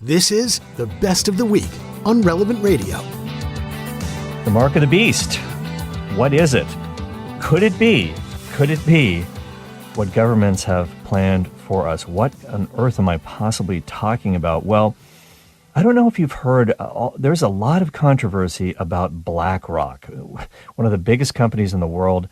This is the Best of the Week on Relevant Radio. The mark of the beast. What is it? Could it be what governments have planned for us? What on earth am I possibly talking about? Well, I don't know if you've heard, there's a lot of controversy about BlackRock, one of the biggest companies in the world.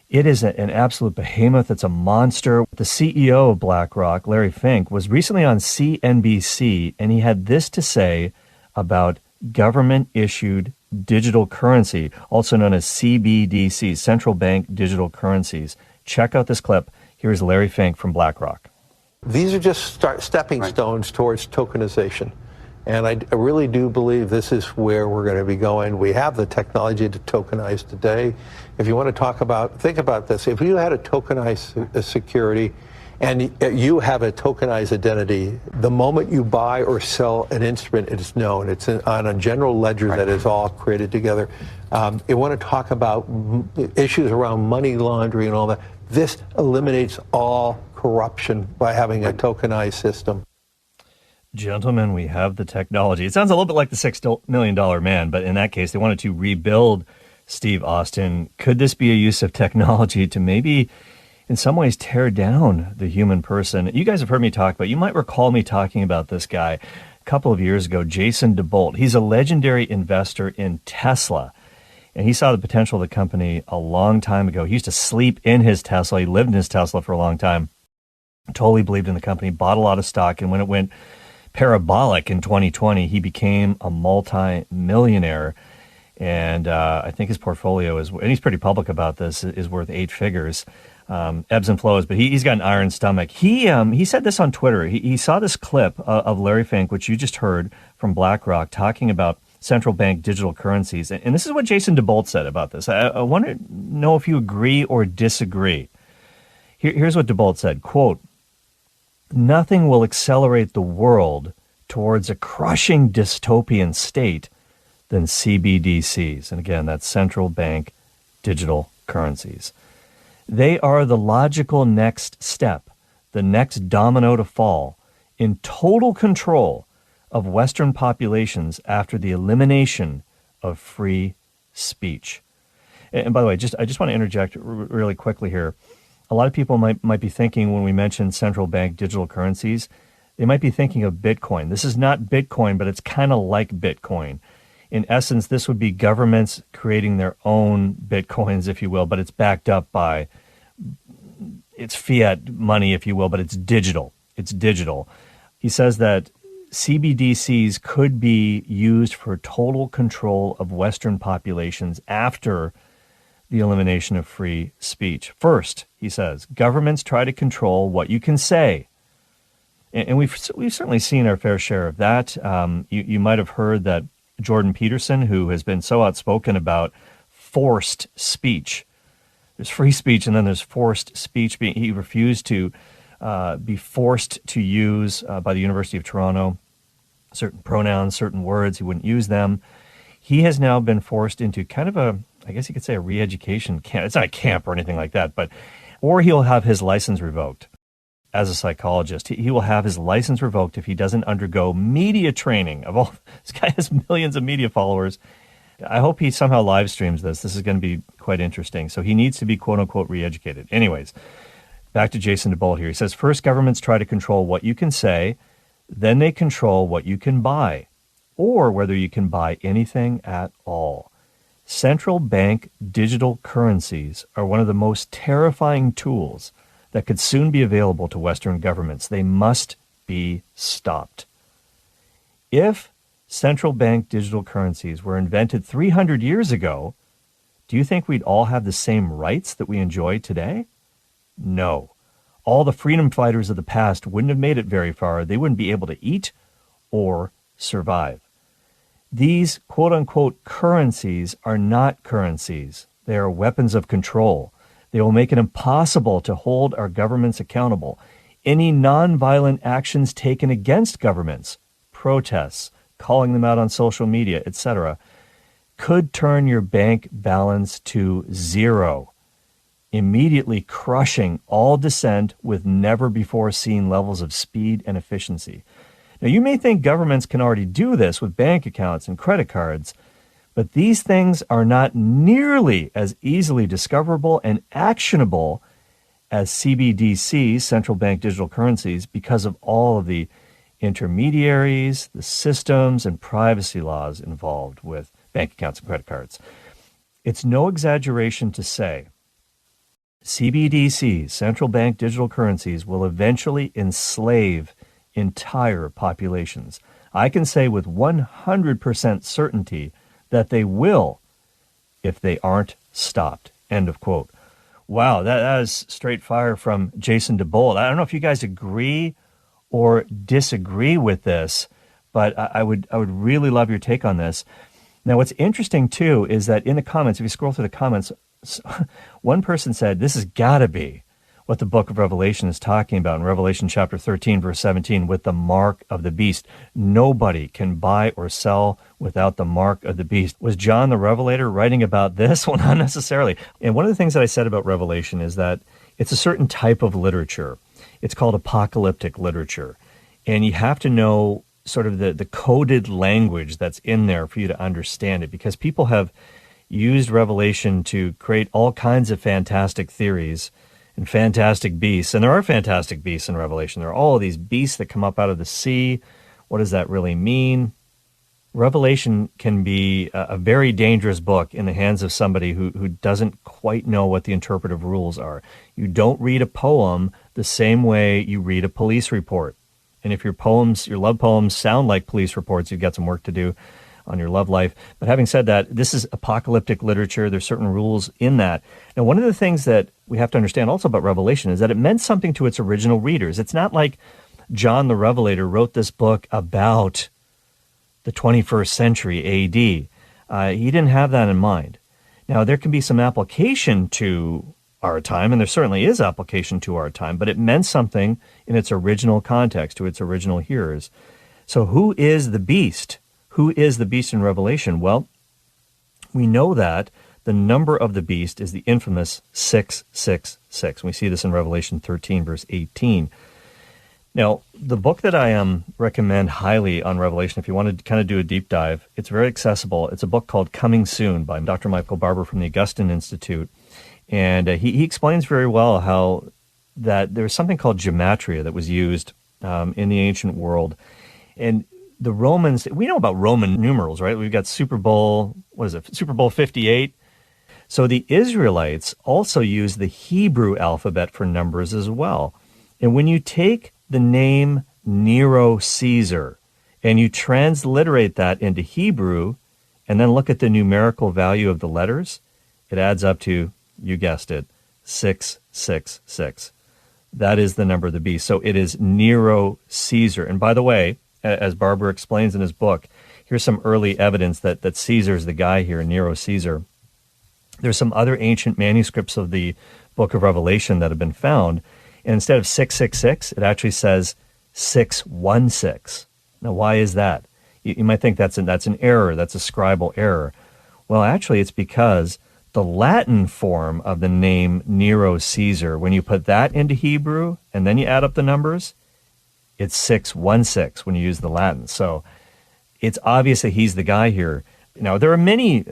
It is an absolute behemoth. It's a monster. The CEO of BlackRock, Larry Fink, was recently on CNBC, and he had this to say about government-issued digital currency, also known as CBDC, central bank digital currencies. Check out this clip. Here's Larry Fink from BlackRock. These are just stepping stones towards tokenization. And I really do believe this is where we're going to be going. We have the technology to tokenize today. If you want to think about this. If you had a tokenized security and you have a tokenized identity, the moment you buy or sell an instrument, it is known. It's on a general ledger that is all created together. You want to talk about issues around money laundering and all that. This eliminates all corruption by having a tokenized system. Gentlemen, we have the technology. It sounds a little bit like the $6 million man, but in that case, they wanted to rebuild Steve Austin. Could this be a use of technology to maybe, in some ways, tear down the human person? You guys have heard me talk about, you might recall me talking about this guy a couple of years ago, Jason DeBolt. He's a legendary investor in Tesla, and he saw the potential of the company a long time ago. He used to sleep in his Tesla. He lived in his Tesla for a long time, totally believed in the company, bought a lot of stock, and when it went parabolic in 2020, he became a multi-millionaire. And I think his portfolio is, and he's pretty public about this, is worth 8 figures, ebbs and flows, but he's got an iron stomach. He said this on Twitter. He saw this clip of Larry Fink, which you just heard from BlackRock, talking about central bank digital currencies. And this is what Jason DeBolt said about this. I want to know if you agree or disagree. Here's what DeBolt said, quote, "Nothing will accelerate the world towards a crushing dystopian state than CBDCs." And again, that's central bank digital currencies. "They are the logical next step, the next domino to fall, in total control of Western populations after the elimination of free speech." And by the way, I just want to interject really quickly here. A lot of people might be thinking when we mention central bank digital currencies, they might be thinking of Bitcoin. This is not Bitcoin, but it's kind of like Bitcoin. In essence, this would be governments creating their own Bitcoins, if you will, but it's backed up by, it's fiat money, if you will, but it's digital. It's digital. He says that CBDCs could be used for total control of Western populations after the elimination of free speech. First, he says, governments try to control what you can say. And we've certainly seen our fair share of that. You might have heard that Jordan Peterson, who has been so outspoken about forced speech. There's free speech and then there's forced speech. He refused to be forced to use by the University of Toronto certain pronouns, certain words. He wouldn't use them. He has now been forced into kind of a, I guess you could say, a re-education camp. It's not a camp or anything like that, or he'll have his license revoked as a psychologist. He will have his license revoked if he doesn't undergo media training. This guy has millions of media followers. I hope he somehow live streams this. This is going to be quite interesting. So he needs to be quote unquote re-educated. Anyways, back to Jason DeBolt here. He says, first, governments try to control what you can say, then they control what you can buy, or whether you can buy anything at all. Central bank digital currencies are one of the most terrifying tools that could soon be available to Western governments. They must be stopped. If central bank digital currencies were invented 300 years ago, do you think we'd all have the same rights that we enjoy today? No. All the freedom fighters of the past wouldn't have made it very far. They wouldn't be able to eat or survive. These quote-unquote currencies are not currencies. They are weapons of control. They will make it impossible to hold our governments accountable. Any nonviolent actions taken against governments, protests, calling them out on social media, etc., could turn your bank balance to zero, immediately crushing all dissent with never-before-seen levels of speed and efficiency. Now, you may think governments can already do this with bank accounts and credit cards, but these things are not nearly as easily discoverable and actionable as CBDCs, central bank digital currencies, because of all of the intermediaries, the systems, and privacy laws involved with bank accounts and credit cards. It's no exaggeration to say CBDCs, central bank digital currencies, will eventually enslave entire populations. I can say with 100% certainty that they will if they aren't stopped. End of quote. Wow, that is straight fire from Jason DeBolt. I don't know if you guys agree or disagree with this, but I would really love your take on this. Now, what's interesting, too, is that in the comments, if you scroll through the comments, one person said, this has got to be what the book of Revelation is talking about in Revelation chapter 13, verse 17, with the mark of the beast. Nobody can buy or sell without the mark of the beast. Was John the Revelator writing about this? Well, not necessarily. And one of the things that I said about Revelation is that it's a certain type of literature. It's called apocalyptic literature. And you have to know sort of the coded language that's in there for you to understand it, because people have used Revelation to create all kinds of fantastic theories and fantastic beasts. And there are fantastic beasts in Revelation. There are all of these beasts that come up out of the sea. What does that really mean? Revelation can be a very dangerous book in the hands of somebody who doesn't quite know what the interpretive rules are. You don't read a poem the same way you read a police report. And if your love poems sound like police reports, you've got some work to do on your love life. But having said that, this is apocalyptic literature. There's certain rules in that. Now, one of the things that we have to understand also about Revelation is that it meant something to its original readers. It's not like John the Revelator wrote this book about the 21st century A.D. He didn't have that in mind. Now, there can be some application to our time, and there certainly is application to our time, but it meant something in its original context to its original hearers. So who is the beast? Who is the beast in Revelation? Well, we know that the number of the beast is the infamous 666. We see this in Revelation 13, verse 18. Now, the book that I recommend highly on Revelation, if you want to kind of do a deep dive, it's very accessible. It's a book called Coming Soon by Dr. Michael Barber from the Augustine Institute. And he explains very well how that there's something called gematria that was used in the ancient world. And the Romans, we know about Roman numerals, right? We've got Super Bowl 58. So the Israelites also used the Hebrew alphabet for numbers as well. And when you take the name Nero Caesar and you transliterate that into Hebrew and then look at the numerical value of the letters, it adds up to, you guessed it, 666. That is the number of the beast. So it is Nero Caesar. And by the way, as Barber explains in his book, here's some early evidence that Caesar's the guy here, Nero Caesar. There's some other ancient manuscripts of the book of Revelation that have been found. And instead of 666, it actually says 616. Now, why is that? You might think that's an error. That's a scribal error. Well, actually, it's because the Latin form of the name Nero Caesar, when you put that into Hebrew and then you add up the numbers, it's 616 when you use the Latin. So it's obvious that he's the guy here. Now, there are many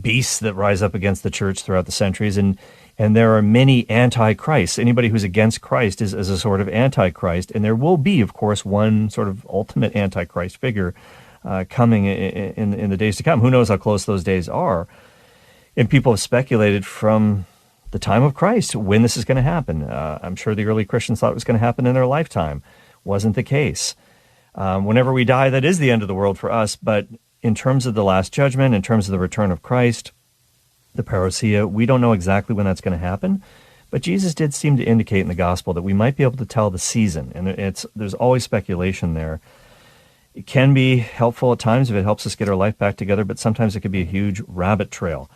beasts that rise up against the church throughout the centuries, and there are many antichrists. Anybody who's against Christ is a sort of antichrist, and there will be, of course, one sort of ultimate antichrist figure coming in the days to come. Who knows how close those days are? And people have speculated from the time of Christ when this is going to happen. I'm sure the early Christians thought it was going to happen in their lifetime. Wasn't the case. Whenever we die, that is the end of the world for us. But in terms of the last judgment, in terms of the return of Christ, the parousia, we don't know exactly when that's going to happen. But Jesus did seem to indicate in the gospel that we might be able to tell the season. And there's always speculation there. It can be helpful at times if it helps us get our life back together, but sometimes it could be a huge rabbit trail.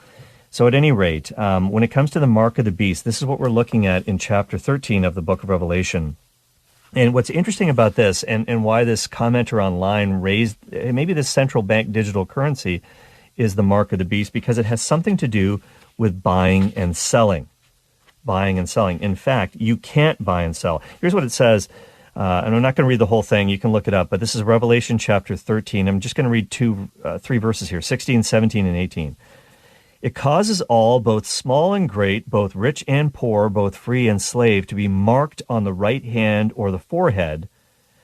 So at any rate, when it comes to the mark of the beast, this is what we're looking at in chapter 13 of the book of Revelation. And what's interesting about this, and why this commenter online raised maybe this central bank digital currency is the mark of the beast, because it has something to do with buying and selling. Buying and selling. In fact, you can't buy and sell. Here's what it says. And I'm not going to read the whole thing. You can look it up. But this is Revelation chapter 13. I'm just going to read three verses here, 16, 17, and 18. It causes all, both small and great, both rich and poor, both free and slave, to be marked on the right hand or the forehead,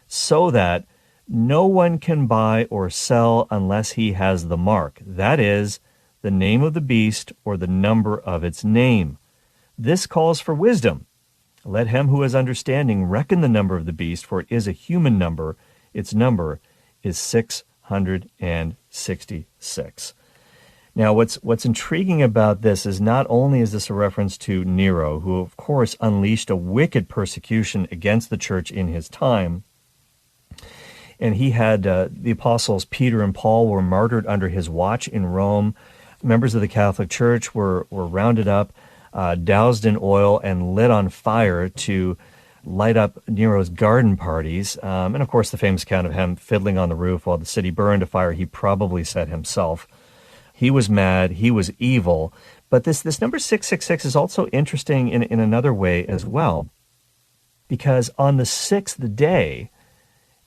so that no one can buy or sell unless he has the mark. That is, the name of the beast or the number of its name. This calls for wisdom. Let him who has understanding reckon the number of the beast, for it is a human number. Its number is 666. Now, what's intriguing about this is not only is this a reference to Nero, who of course unleashed a wicked persecution against the church in his time, and he had the apostles Peter and Paul were martyred under his watch in Rome. Members of the Catholic Church were rounded up, doused in oil, and lit on fire to light up Nero's garden parties. And of course, the famous account of him fiddling on the roof while the city burned, a fire he probably set himself. He was mad. He was evil. But this number 666 is also interesting in another way as well, because on the sixth day,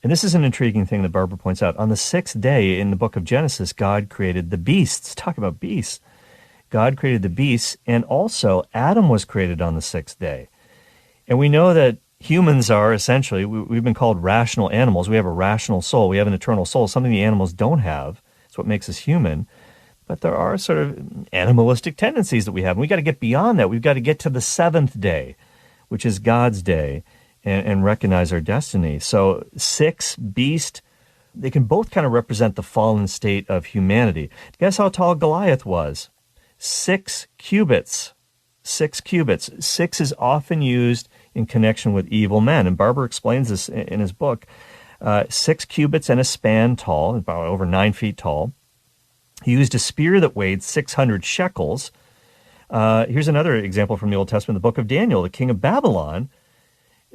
and this is an intriguing thing that Barbara points out, on the sixth day in the book of Genesis, God created the beasts. Talk about beasts. God created the beasts, and also Adam was created on the sixth day. And we know that humans are essentially, we've been called rational animals. We have a rational soul. We have an eternal soul, something the animals don't have. It's what makes us human. But there are sort of animalistic tendencies that we have. And we've got to get beyond that. We've got to get to the seventh day, which is God's day, and recognize our destiny. So six, beast, they can both kind of represent the fallen state of humanity. Guess how tall Goliath was? 6 cubits. 6 cubits. 6 is often used in connection with evil men. And Barber explains this in his book. 6 cubits and a span tall, about over 9 feet tall. He used a spear that weighed 600 shekels. Here's another example from the Old Testament, the book of Daniel. The king of Babylon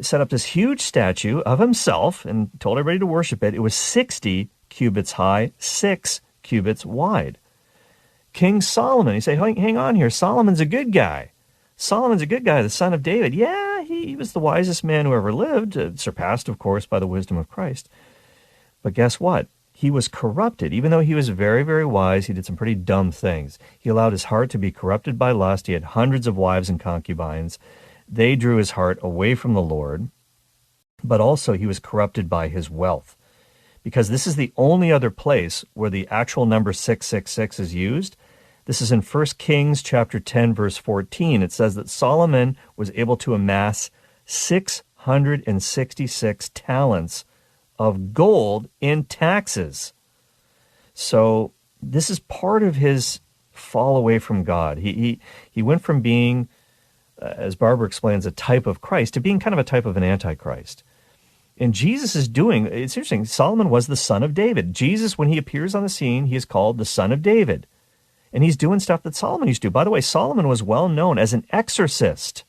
set up this huge statue of himself and told everybody to worship it. It was 60 cubits high, 6 cubits wide. King Solomon, you say, hang on here, Solomon's a good guy. Solomon's a good guy, the son of David. Yeah, he was the wisest man who ever lived, surpassed, of course, by the wisdom of Christ. But guess what? He was corrupted. Even though he was very, very wise, he did some pretty dumb things. He allowed his heart to be corrupted by lust. He had hundreds of wives and concubines. They drew his heart away from the Lord. But also he was corrupted by his wealth. Because this is the only other place where the actual number 666 is used. This is in 1 Kings chapter 10, verse 14. It says that Solomon was able to amass 666 talents of gold in taxes. So this is part of his fall away from God. He went from being, as Barbara explains, a type of Christ to being kind of a type of an antichrist. And Jesus is doing, it's interesting, Solomon was the son of David. Jesus, when he appears on the scene, he is called the son of David. And he's doing stuff that Solomon used to do. By the way, Solomon was well known as an exorcist.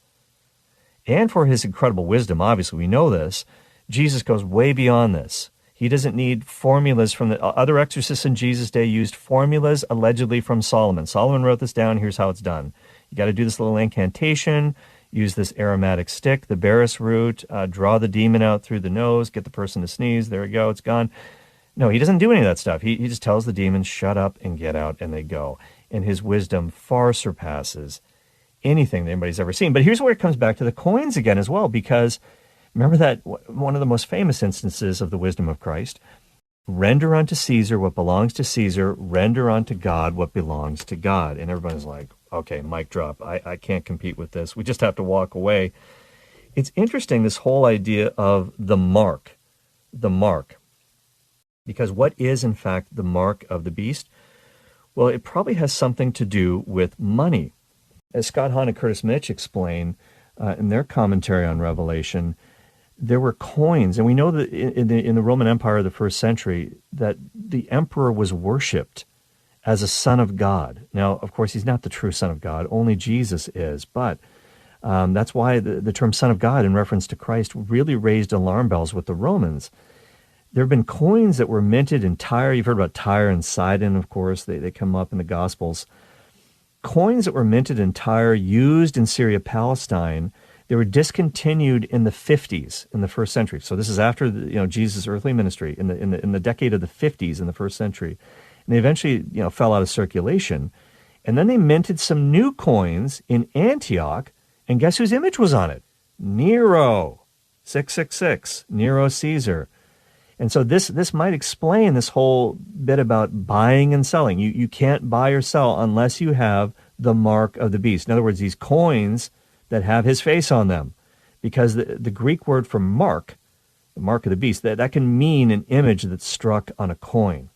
And for his incredible wisdom, obviously we know this, Jesus goes way beyond this. He doesn't need formulas from the other exorcists in Jesus' day used formulas allegedly from Solomon. Solomon wrote this down. Here's how it's done. You got to do this little incantation, use this aromatic stick, the Barris root, draw the demon out through the nose, get the person to sneeze. There we go. It's gone. No, he doesn't do any of that stuff. He just tells the demons, shut up and get out, and they go. And his wisdom far surpasses anything that anybody's ever seen. But here's where it comes back to the coins again as well, because remember that one of the most famous instances of the wisdom of Christ, render unto Caesar what belongs to Caesar, render unto God what belongs to God. And everybody's like, okay, mic drop. I can't compete with this. We just have to walk away. It's interesting, this whole idea of the mark. Because what is, in fact, the mark of the beast? Well, it probably has something to do with money. As Scott Hahn and Curtis Mitch explain in their commentary on Revelation, there were coins, and we know that in the Roman Empire of the first century, that the emperor was worshipped as a son of God. Now, of course, he's not the true son of God. Only Jesus is. But that's why the term son of God in reference to Christ really raised alarm bells with the Romans. There have been coins that were minted in Tyre. You've heard about Tyre and Sidon, of course. They come up in the Gospels. Coins that were minted in Tyre, used in Syria, Palestine, They were discontinued in the 50s in the first century. So this is after Jesus' earthly ministry in the decade of the 50s in the first century. And they eventually fell out of circulation. And then they minted some new coins in Antioch. And guess whose image was on it? Nero. 666. Nero Caesar. And so this might explain this whole bit about buying and selling. You can't buy or sell unless you have the mark of the beast. In other words, these coins that have his face on them, because the Greek word for mark, the mark of the beast, that can mean an image that's struck on a coin.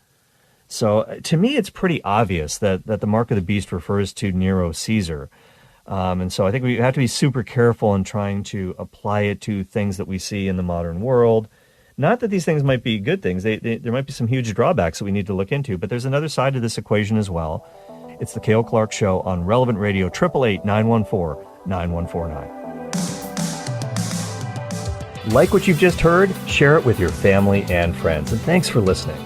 So to me, it's pretty obvious that the mark of the beast refers to Nero Caesar. And so I think we have to be super careful in trying to apply it to things that we see in the modern world. Not that these things might be good things. There might be some huge drawbacks that we need to look into, but there's another side to this equation as well. It's the Cale Clarke Show on Relevant Radio, 888-914-9149. Like what you've just heard, share it with your family and friends. And thanks for listening.